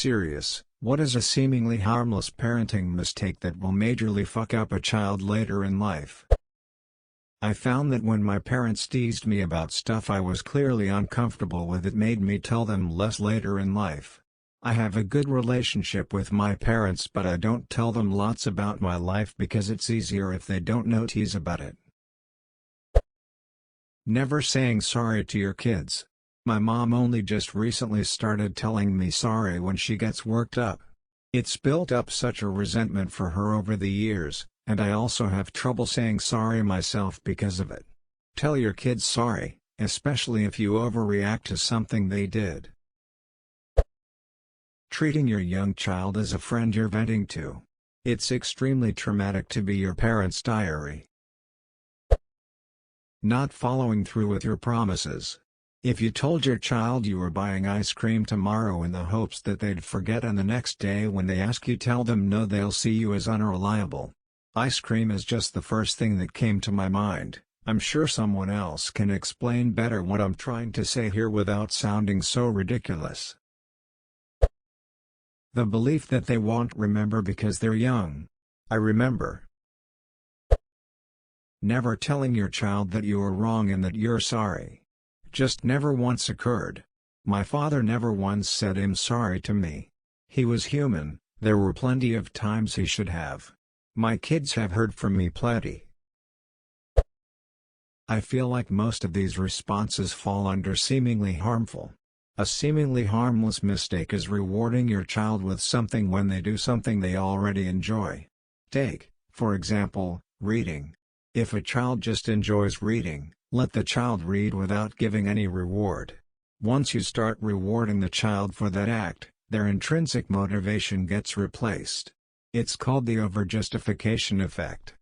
Serious, what is a seemingly harmless parenting mistake that will majorly fuck up a child later in life? I found that when my parents teased me about stuff I was clearly uncomfortable with, it made me tell them less later in life. I have a good relationship with my parents, but I don't tell them lots about my life because it's easier if they don't know tease about it. Never saying sorry to your kids. My mom only just recently started telling me sorry when she gets worked up. It's built up such a resentment for her over the years, and I also have trouble saying sorry myself because of it. Tell your kids sorry, especially if you overreact to something they did. Treating your young child as a friend you're venting to. It's extremely traumatic to be your parent's diary. Not following through with your promises. If you told your child you were buying ice cream tomorrow in the hopes that they'd forget, and the next day when they ask you tell them no, they'll see you as unreliable. Ice cream is just the first thing that came to my mind. I'm sure someone else can explain better what I'm trying to say here without sounding so ridiculous. The belief that they won't remember because they're young. I remember. Never telling your child that you were wrong and that you're sorry. Just never once occurred. My father never once said I'm sorry to me. He was human, there were plenty of times he should have. My kids have heard from me plenty. I feel like most of these responses fall under seemingly harmful. A seemingly harmless mistake is rewarding your child with something when they do something they already enjoy. Take, for example, reading. If a child just enjoys reading, let the child read without giving any reward. Once you start rewarding the child for that act, their intrinsic motivation gets replaced. It's called the overjustification effect.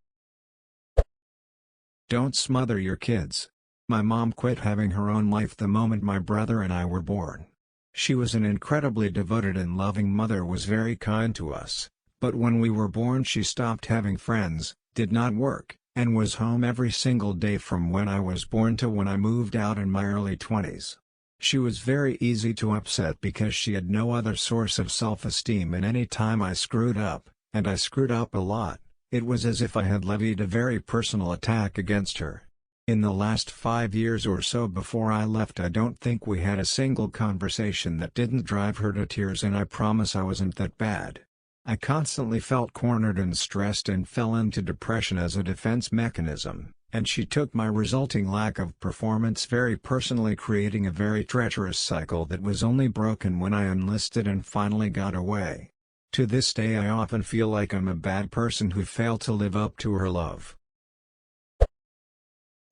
Don't smother your kids. My mom quit having her own life the moment my brother and I were born. She was an incredibly devoted and loving mother, was very kind to us, but when we were born she stopped having friends, did not work, and was home every single day from when I was born to when I moved out in my early 20s. She was very easy to upset because she had no other source of self-esteem, and any time I screwed up, and I screwed up a lot, it was as if I had levied a very personal attack against her. In the last 5 years or so before I left, I don't think we had a single conversation that didn't drive her to tears, and I promise I wasn't that bad. I constantly felt cornered and stressed and fell into depression as a defense mechanism, and she took my resulting lack of performance very personally, creating a very treacherous cycle that was only broken when I enlisted and finally got away. To this day I often feel like I'm a bad person who failed to live up to her love.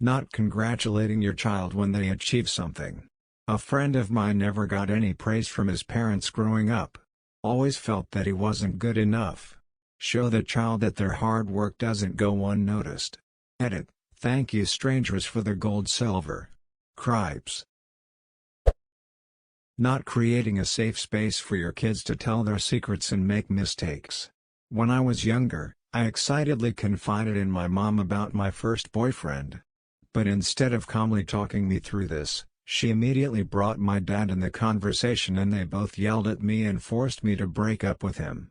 Not congratulating your child when they achieve something. A friend of mine never got any praise from his parents growing up. Always felt that he wasn't good enough. Show the child that their hard work doesn't go unnoticed. Edit, thank you strangers for the gold silver. Cripes. Not creating a safe space for your kids to tell their secrets and make mistakes. When I was younger, I excitedly confided in my mom about my first boyfriend. But instead of calmly talking me through this, she immediately brought my dad in the conversation, and they both yelled at me and forced me to break up with him.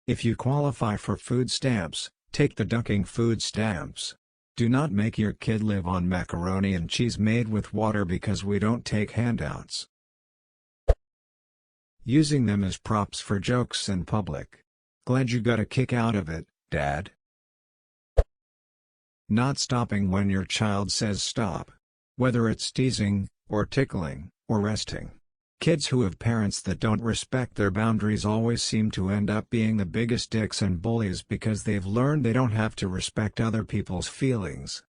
If you qualify for food stamps, take the ducking food stamps. Do not make your kid live on macaroni and cheese made with water because we don't take handouts. Using them as props for jokes in public. Glad you got a kick out of it, Dad. Not stopping when your child says stop. Whether it's teasing, or tickling, or resting. Kids who have parents that don't respect their boundaries always seem to end up being the biggest dicks and bullies because they've learned they don't have to respect other people's feelings.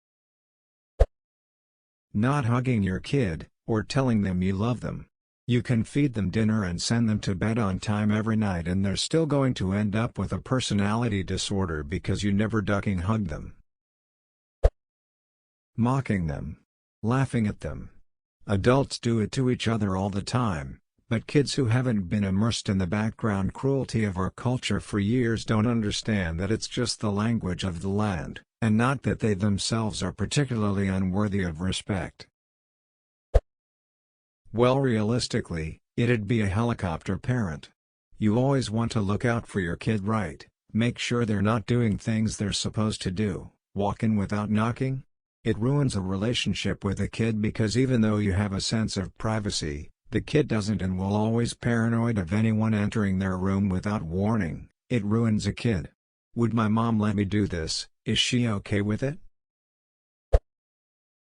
Not hugging your kid, or telling them you love them. You can feed them dinner and send them to bed on time every night, and they're still going to end up with a personality disorder because you never ducking hug them. Mocking them. Laughing at them. Adults do it to each other all the time, but kids who haven't been immersed in the background cruelty of our culture for years don't understand that it's just the language of the land, and not that they themselves are particularly unworthy of respect. Well, realistically, It'd be a helicopter parent. You always want to look out for your kid, right? Make sure they're not doing things they're supposed to do, walk in without knocking. It ruins a relationship with a kid because even though you have a sense of privacy, the kid doesn't and will always paranoid of anyone entering their room without warning. It ruins a kid. Would my mom let me do this? Is she okay with it?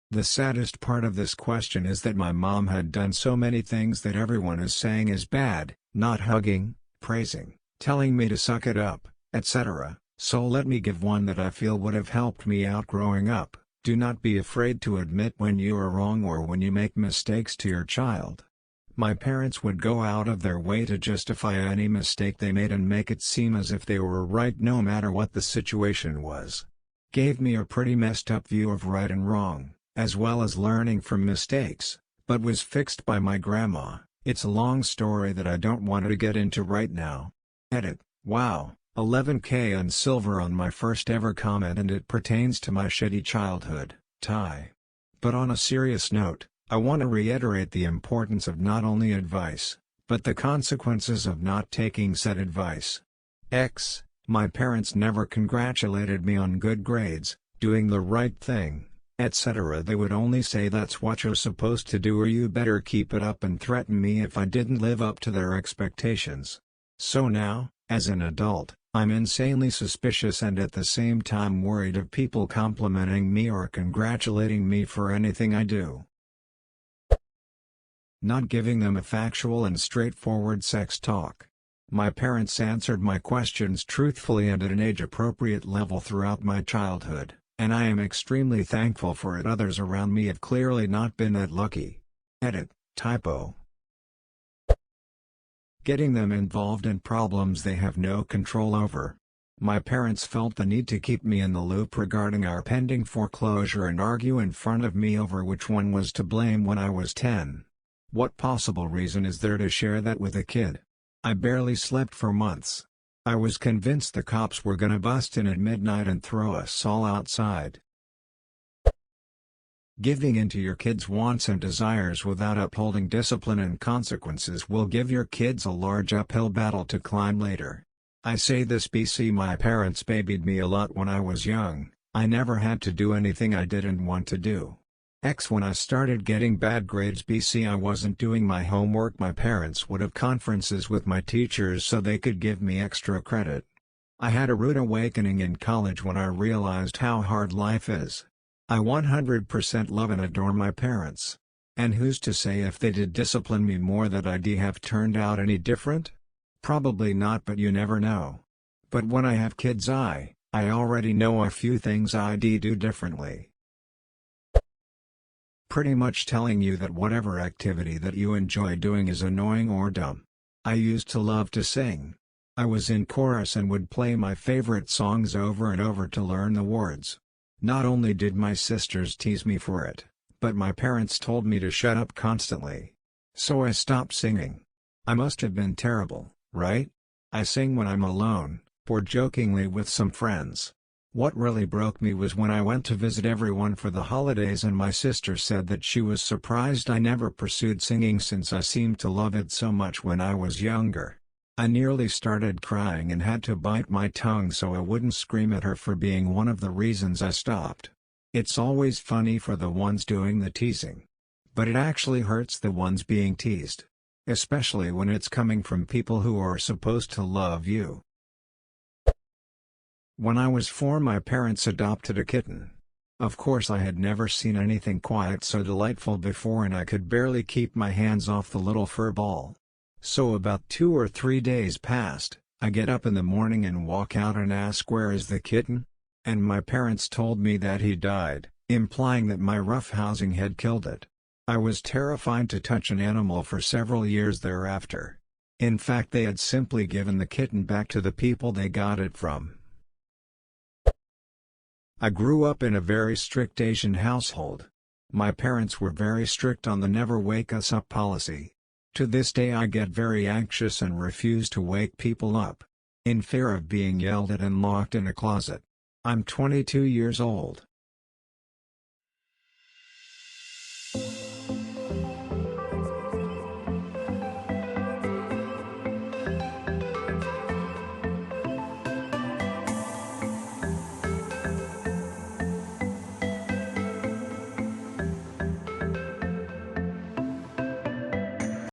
The saddest part of this question is that my mom had done so many things that everyone is saying is bad, not hugging, praising, telling me to suck it up, etc. So let me give one that I feel would have helped me out growing up. Do not be afraid to admit when you are wrong or when you make mistakes to your child. My parents would go out of their way to justify any mistake they made and make it seem as if they were right no matter what the situation was. Gave me a pretty messed up view of right and wrong, as well as learning from mistakes, but was fixed by my grandma. It's a long story that I don't want to get into right now. Edit. Wow, 11K on silver on my first ever comment, and it pertains to my shitty childhood, Ty. But on a serious note, I want to reiterate the importance of not only advice, but the consequences of not taking said advice. My parents never congratulated me on good grades, doing the right thing, etc. They would only say that's what you're supposed to do or you better keep it up, and threaten me if I didn't live up to their expectations. So now, as an adult, I'm insanely suspicious and at the same time worried of people complimenting me or congratulating me for anything I do. Not giving them a factual and straightforward sex talk. My parents answered my questions truthfully and at an age-appropriate level throughout my childhood, and I am extremely thankful for it. Others around me have clearly not been that lucky. Edit, typo. Getting them involved in problems they have no control over. My parents felt the need to keep me in the loop regarding our pending foreclosure and argue in front of me over which one was to blame when I was 10. What possible reason is there to share that with a kid? I barely slept for months. I was convinced the cops were gonna bust in at midnight and throw us all outside. Giving in to your kids' wants and desires without upholding discipline and consequences will give your kids a large uphill battle to climb later. I say this BC my parents babied me a lot when I was young. I never had to do anything I didn't want to do. When I started getting bad grades BC I wasn't doing my homework. My parents would have conferences with my teachers so they could give me extra credit. I had a rude awakening in college when I realized how hard life is. I 100% love and adore my parents. And who's to say if they did discipline me more that I'd have turned out any different? Probably not, but you never know. But when I have kids I already know a few things I'd do differently. Pretty much telling you that whatever activity that you enjoy doing is annoying or dumb. I used to love to sing. I was in chorus and would play my favorite songs over and over to learn the words. Not only did my sisters tease me for it, but my parents told me to shut up constantly. So I stopped singing. I must have been terrible, right? I sing when I'm alone, or jokingly with some friends. What really broke me was when I went to visit everyone for the holidays and my sister said that she was surprised I never pursued singing since I seemed to love it so much when I was younger. I nearly started crying and had to bite my tongue so I wouldn't scream at her for being one of the reasons I stopped. It's always funny for the ones doing the teasing. But it actually hurts the ones being teased. Especially when it's coming from people who are supposed to love you. When I was 4 my parents adopted a kitten. Of course I had never seen anything quite so delightful before and I could barely keep my hands off the little fur ball. So about 2 or 3 days passed, I get up in the morning and walk out and ask where is the kitten? And my parents told me that he died, implying that my roughhousing had killed it. I was terrified to touch an animal for several years thereafter. In fact they had simply given the kitten back to the people they got it from. I grew up in a very strict Asian household. My parents were very strict on the never wake us up policy. To this day I get very anxious and refuse to wake people up, in fear of being yelled at and locked in a closet. I'm 22 years old.